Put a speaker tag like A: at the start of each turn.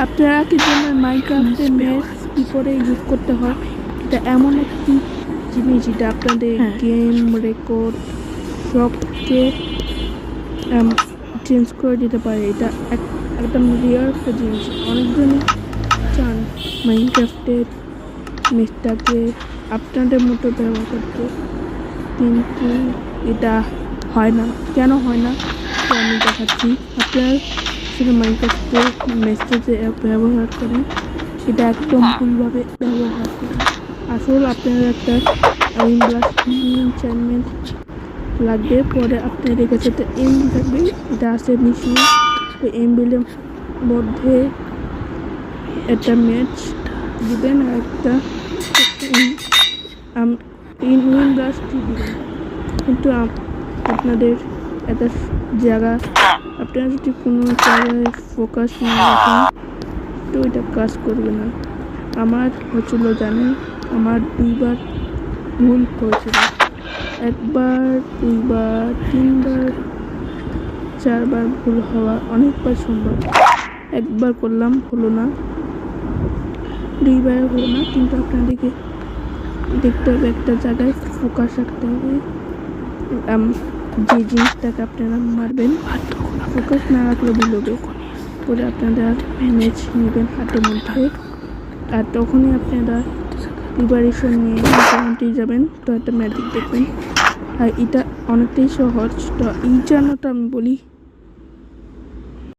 A: আপনারা কি জানেন মাইনক্রাফটের ম্যাপ কী করে ইউজ করতে হয়? এটা এমন একটি জিনিস যেটা আপনাদের গেম রেকর্ড সবকে চেঞ্জ করে দিতে পারে। এটা একদম রিয়ার একটা জিনিস। অনেকজনই চান মাইনক্রাফটের ম্যাপটাকে আপনাদের মতো ব্যবহার করতে, কিন্তু এটা হয় না। কেন হয় না তো আমি দেখাচ্ছি। আপনারা শুধু মাইনক্রাফটের মেসেজে ব্যবহার করেন, এটা একদম ভুলভাবে ব্যবহার করেন। আসলে আপনার একটা এনচান্টমেন্ট লাগবে, পরে আপনাদের কাছে একটা এমবি থাকবে, এটা আছে নিশ্চয়ই। ওই এমবিলের মধ্যে একটা ম্যাচ দিবেন আর একটা ইনব্লাস্ট দিবেন। কিন্তু আপনাদের একটা জায়গা, আপনারা যদি কোনো জায়গায় ফোকাস না রাখেন তো এটা কাজ করবে না। আমার হচ্ছিল জানেন, আমার 2বার ভুল হয়েছিল। 1বার, 2বার, 3বার, 4বার ভুল হওয়া অনেকবার সম্ভব। 1বার করলাম, হলো না, 2বার হলো না। কিন্তু আপনাদেরকে দেখতে হবে, একটা জায়গায় ফোকাস রাখতে হবে। যে জিনিসটাকে আপনারা মারবেন ফোকাস না রাখলে ভুল হবে। পরে আপনারা ম্যাচ নেবেন হাতের মধ্যে, আর তখনই আপনারা প্রিপারেশন নিয়ে মোটামুটি যাবেন, তো একটা ম্যাজিক দেখবেন। আর এটা অনেকটাই সহজ। তো এই জন্যটা আমি বলি